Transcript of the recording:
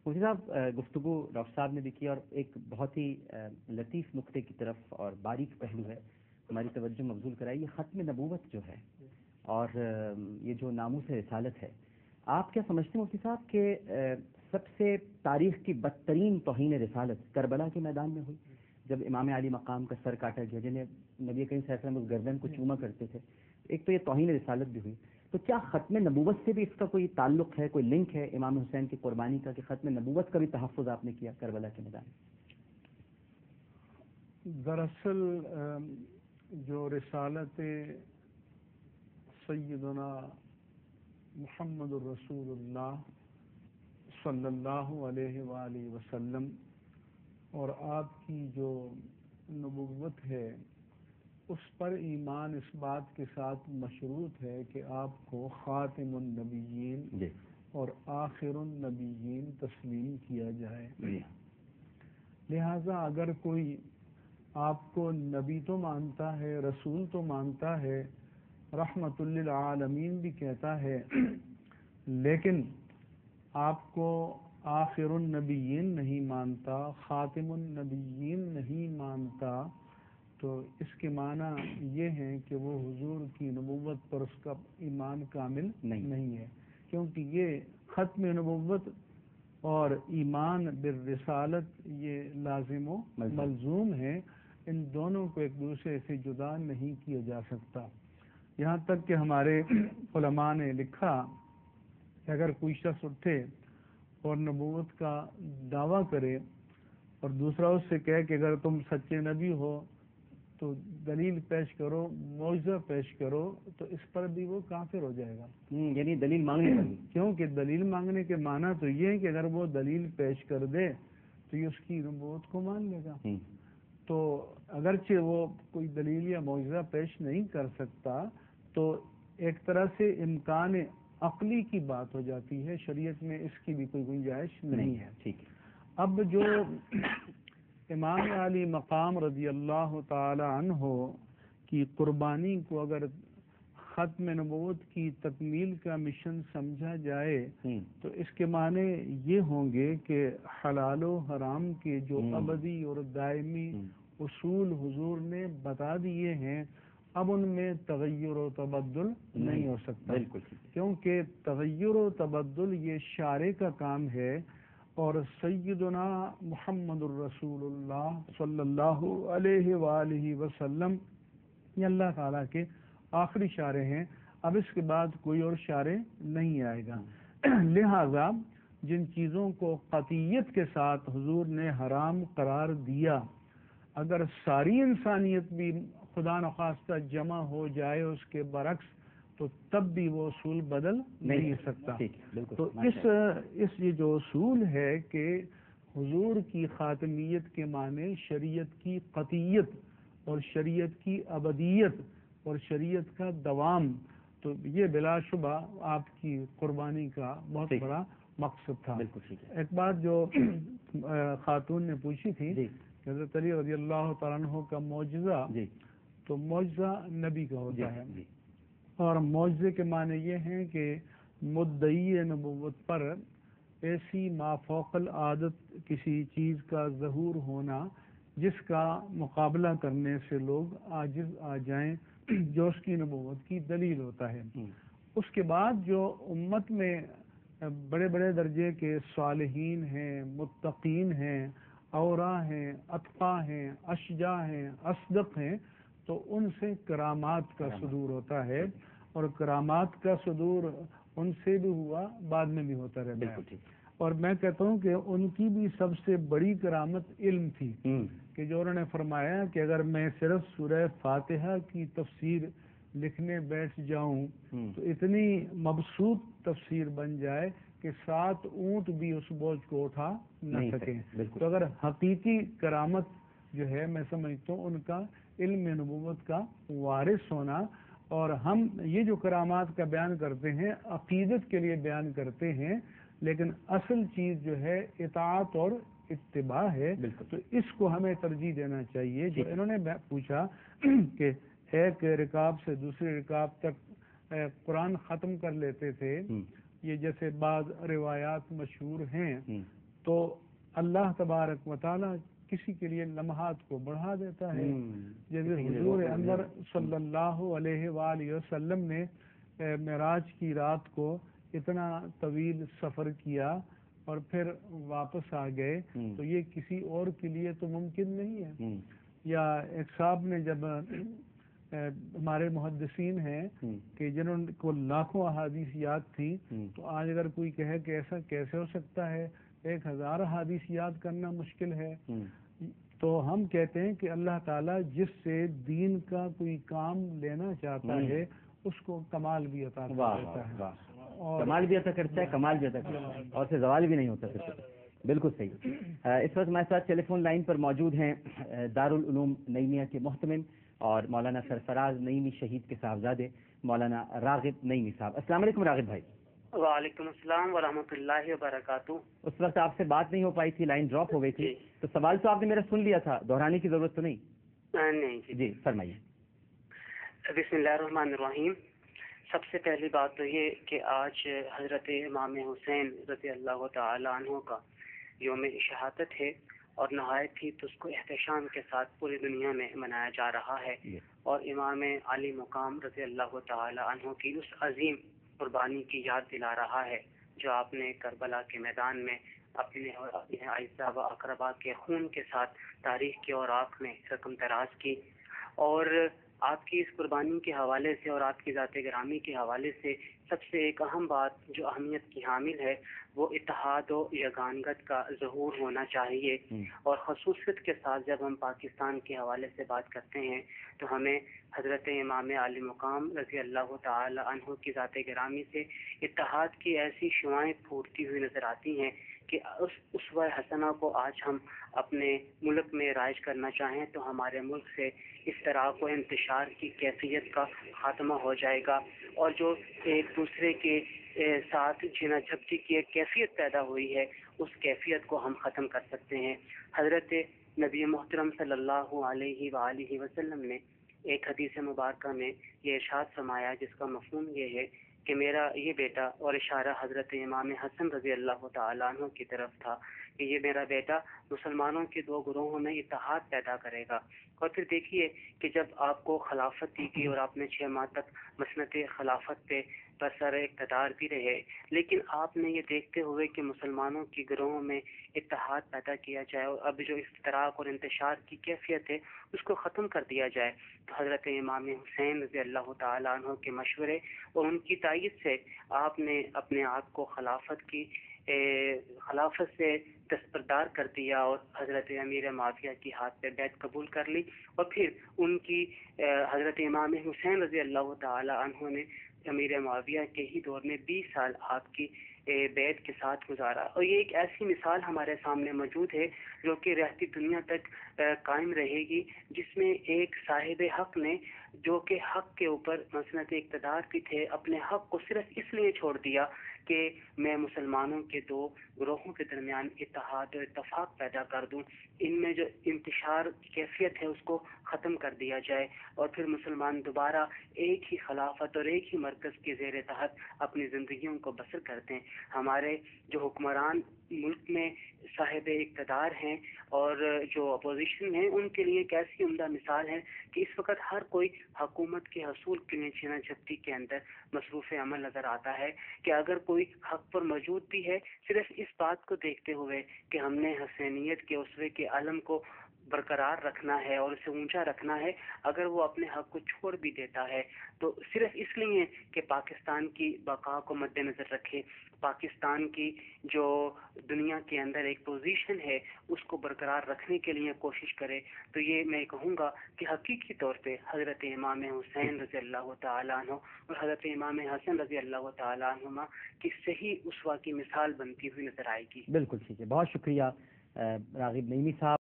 مفتی صاحب گفتگو ڈاکٹر صاحب نے بھی کی اور ایک بہت ہی لطیف نقطے کی طرف اور باریک پہلو ہے ہماری توجہ مبذول کرائی، یہ ختم نبوت جو ہے اور یہ جو ناموس رسالت ہے، آپ کیا سمجھتے ہیں مفتی صاحب کہ سب سے تاریخ کی بدترین توہین رسالت کربلا کے میدان میں ہوئی جب امام علی مقام کا سر کاٹا گیا، جنہیں نبی کریم صلی اللہ علیہ وسلم اس گردن کو چوما کرتے تھے؟ ایک تو یہ توہین رسالت بھی ہوئی، تو کیا ختم نبوت سے بھی اس کا کوئی تعلق ہے، کوئی لنک ہے امام حسین کی قربانی کا کہ ختم نبوت کا بھی تحفظ آپ نے کیا کربلا کے میدان میں؟ دراصل جو رسالت سیدنا محمد الرسول اللہ صلی اللہ علیہ وآلہ وسلم اور آپ کی جو نبوت ہے اس پر ایمان اس بات کے ساتھ مشروط ہے کہ آپ کو خاتم النبیین اور آخر النبیین تسلیم کیا جائے. لہذا اگر کوئی آپ کو نبی تو مانتا ہے، رسول تو مانتا ہے، رحمت للعالمین بھی کہتا ہے، لیکن آپ کو آخر النبیین نہیں مانتا، خاتم النبیین نہیں مانتا، تو اس کے معنی یہ ہے کہ وہ حضور کی نبوت پر اس کا ایمان کامل نہیں ہے، کیونکہ یہ ختم نبوت اور ایمان بالرسالت یہ لازم و ملزوم ہے، ان دونوں کو ایک دوسرے سے جدا نہیں کیا جا سکتا. یہاں تک کہ ہمارے علماء نے لکھا کہ اگر کوئی شخص اٹھے اور نبوت کا دعویٰ کرے اور دوسرا اس سے کہے کہ اگر تم سچے نبی ہو تو دلیل پیش کرو، معجزہ پیش کرو، تو اس پر بھی وہ کافر ہو جائے گا. یعنی دلیل مانگنے پر، کیونکہ دلیل مانگنے کے معنی تو یہ ہے کہ اگر وہ دلیل پیش کر دے تو یہ اس کی نبوت کو مان لے گا. تو اگرچہ وہ کوئی دلیل یا معجزہ پیش نہیں کر سکتا تو ایک طرح سے امکان عقلی کی بات ہو جاتی ہے، شریعت میں اس کی بھی کوئی گنجائش نہیں ہے. ٹھیک ہے. اب جو امام علی مقام رضی اللہ تعالی عنہ کی قربانی کو اگر ختم نبوت کی تکمیل کا مشن سمجھا جائے تو اس کے معنی یہ ہوں گے کہ حلال و حرام کے جو ابدی اور دائمی اصول حضور نے بتا دیے ہیں اب ان میں تغیر و تبدل نہیں ہو سکتا، کیونکہ تغیر و تبدل یہ شارع کا کام ہے، اور سیدنا محمد الرسول اللہ صلی اللہ علیہ وآلہ وسلم یہ اللہ تعالیٰ کے آخری شارع ہیں، اب اس کے بعد کوئی اور شارع نہیں آئے گا. لہذا جن چیزوں کو قطعیت کے ساتھ حضور نے حرام قرار دیا، اگر ساری انسانیت بھی خدا نخواستہ جمع ہو جائے اس کے برعکس تو تب بھی وہ اصول بدل نہیں سکتا. تو اس یہ جو اصول ہے کہ حضور کی خاتمیت کے معنی شریعت کی قطعیت اور شریعت کی ابدیت اور شریعت کا دوام، تو یہ بلا شبہ آپ کی قربانی کا بہت بڑا مقصد تھا. ایک بات جو خاتون نے پوچھی تھی کہ حضرت علی رضی اللہ تعالیٰ عنہ کا معجزہ، تو معجزہ نبی کا ہوتا ہے، اور معجزے کے معنی یہ ہیں کہ مدعی نبوت پر ایسی مافوق العادت کسی چیز کا ظہور ہونا جس کا مقابلہ کرنے سے لوگ عاجز آ جائیں، جو اس کی نبوت کی دلیل ہوتا ہے. اس کے بعد جو امت میں بڑے بڑے درجے کے صالحین ہیں، متقین ہیں، اوراء ہیں، اتقا ہیں، اشجاع ہیں، اصدق ہیں، تو ان سے کرامات کا صدور ہوتا ہے، اور کرامات کا صدور ان سے بھی ہوا، بعد میں بھی ہوتا رہتا ہے. اور میں کہتا ہوں کہ ان کی بھی سب سے بڑی کرامت علم تھی کہ جو انہوں نے فرمایا کہ اگر میں صرف سورہ فاتحہ کی تفسیر لکھنے بیٹھ جاؤں تو اتنی مبسوط تفسیر بن جائے کہ 7 اونٹ بھی اس بوجھ کو اٹھا نہ سکیں. تو اگر حقیقی کرامت جو ہے میں سمجھتا ہوں ان کا علم نبوت کا وارث ہونا، اور ہم یہ جو کرامات کا بیان کرتے ہیں عقیدت کے لیے بیان کرتے ہیں، لیکن اصل چیز جو ہے اطاعت اور اتباع ہے. تو اس کو ہمیں ترجیح دینا چاہیے. جو انہوں نے پوچھا کہ ایک رکاب سے دوسری رکاب تک قرآن ختم کر لیتے تھے، یہ جیسے بعض روایات مشہور ہیں تو اللہ تبارک و تعالیٰ کسی کے لیے لمحات کو بڑھا دیتا ہے. جیسے حضور انور صلی اللہ علیہ وآلہ وسلم نے معراج کی رات کو اتنا طویل سفر کیا اور پھر واپس آ گئے, تو یہ کسی اور کے لیے تو ممکن نہیں ہے. یا ایک صاحب نے, جب ہمارے محدثین ہیں کہ جنہوں کو لاکھوں احادیث یاد تھی, تو آج اگر کوئی کہے کہ ایسا کیسے ہو سکتا ہے, 1000 احادیث یاد کرنا مشکل ہے, تو ہم کہتے ہیں کہ اللہ تعالیٰ جس سے دین کا کوئی کام لینا چاہتا ہے اس کو کمال بھی عطا کرتا ہے, کمال بھی عطا کرتا ہے, کمال بھی عطا کرتا ہے, اور سے زوال بھی نہیں ہوتا پھر. بالکل صحیح. اس وقت ہمارے ساتھ ٹیلی فون لائن پر موجود ہیں دارالعلوم نعیمیہ کے محتمم اور مولانا سرفراز نعیمی شہید کے صاحبزادے مولانا راغب نعیمی صاحب. السلام علیکم راغب بھائی. وعلیکم السلام ورحمۃ اللہ وبرکاتہ. اس وقت آپ سے بات نہیں ہو پائی تھی, لائن ڈراپ ہو گئی تھی, تو سوال تو آپ نے میرا سن لیا تھا, دہرانے کی ضرورت تو نہیں؟ نہیں جی فرمائیے. بسم اللہ الرحمن الرحیم. سب سے پہلی بات تو یہ کہ آج حضرت امام حسین رضی اللہ تعالی عنہ کا یوم شہادت ہے, اور نہایت ہی تو اس کو احتشام کے ساتھ پوری دنیا میں منایا جا رہا ہے, اور امام علی مقام رضی اللہ تعالی عنہ کی اس عظیم قربانی کی یاد دلا رہا ہے جو آپ نے کربلا کے میدان میں اپنے اور اپنے اعزاء و اقربا کے خون کے ساتھ تاریخ کی اور آنکھ میں رقم دراز کی. اور آپ کی اس قربانی کے حوالے سے اور آپ کی ذات گرامی کے حوالے سے سب سے ایک اہم بات جو اہمیت کی حامل ہے وہ اتحاد و یگانگت کا ظہور ہونا چاہیے. اور خصوصیت کے ساتھ جب ہم پاکستان کے حوالے سے بات کرتے ہیں تو ہمیں حضرت امام علی مقام رضی اللہ تعالی عنہ کی ذات گرامی سے اتحاد کی ایسی شعائیں پھوٹتی ہوئی نظر آتی ہیں کہ اس اسوہ حسنہ کو آج ہم اپنے ملک میں رائج کرنا چاہیں تو ہمارے ملک سے اس طرح کو انتشار کی کیفیت کا خاتمہ ہو جائے گا, اور جو ایک دوسرے کے ساتھ جھنا جھپٹی کی ایک کیفیت پیدا ہوئی ہے اس کیفیت کو ہم ختم کر سکتے ہیں. حضرت نبی محترم صلی اللہ علیہ وآلہ وسلم نے ایک حدیث مبارکہ میں یہ ارشاد فرمایا جس کا مفہوم یہ ہے کہ میرا یہ بیٹا, اور اشارہ حضرت امام حسن رضی اللہ تعالیٰ عنہ کی طرف تھا, کہ یہ میرا بیٹا مسلمانوں کے 2 گروہوں میں اتحاد پیدا کرے گا. اور پھر دیکھیے کہ جب آپ کو خلافت دی گئی اور آپ نے 6 ماہ تک مسنت خلافت پہ برسر اقتدار بھی رہے, لیکن آپ نے یہ دیکھتے ہوئے کہ مسلمانوں کی گروہوں میں اتحاد پیدا کیا جائے اور اب جو افتراق اور انتشار کی کیفیت ہے اس کو ختم کر دیا جائے, تو حضرت امام حسین رضی اللہ تعالیٰ عنہ کے مشورے اور ان کی تائید سے آپ نے اپنے آپ کو خلافت سے دستبردار کر دیا اور حضرت امیر معاویہ کی ہاتھ پہ بیعت قبول کر لی. اور پھر ان کی حضرت امام حسین رضی اللہ تعالی عنہ نے امیر معاویہ کے ہی دور میں 20 سال آپ کی بیعت کے ساتھ گزارا. اور یہ ایک ایسی مثال ہمارے سامنے موجود ہے جو کہ رہتی دنیا تک قائم رہے گی, جس میں ایک صاحب حق نے جو کہ حق کے اوپر مسنت اقتدار بھی تھے, اپنے حق کو صرف اس لیے چھوڑ دیا کہ میں مسلمانوں کے 2 گروہوں کے درمیان اتحاد و اتفاق پیدا کر دوں, ان میں جو انتشار کیفیت ہے اس کو ختم کر دیا جائے, اور پھر مسلمان دوبارہ ایک ہی خلافت اور ایک ہی مرکز کے زیر تحت اپنی زندگیوں کو بسر کرتے ہیں. ہمارے جو حکمران ملک میں صاحب اقتدار ہیں اور جو اپوزیشن ہیں ان کے لیے ایک ایسی عمدہ مثال ہے کہ اس وقت ہر کوئی حکومت کے حصول کے لیے چھینا جھپٹی کے اندر مصروف عمل نظر آتا ہے, کہ اگر کوئی حق پر موجود بھی ہے صرف اس بات کو دیکھتے ہوئے کہ ہم نے حسینیت کے اسوے کے علم کو برقرار رکھنا ہے اور اسے اونچا رکھنا ہے, اگر وہ اپنے حق کو چھوڑ بھی دیتا ہے تو صرف اس لیے کہ پاکستان کی بقا کو مد نظر رکھے, پاکستان کی جو دنیا کے اندر ایک پوزیشن ہے اس کو برقرار رکھنے کے لیے کوشش کرے, تو یہ میں کہوں گا کہ حقیقی طور پہ حضرت امام حسین رضی اللہ تعالیٰ عنہ اور حضرت امام حسن رضی اللہ تعالیٰ عنہما کی صحیح اسوہ کی مثال بنتی ہوئی نظر آئے گی. بالکل ٹھیک ہے, بہت شکریہ راغب نعیمی صاحب.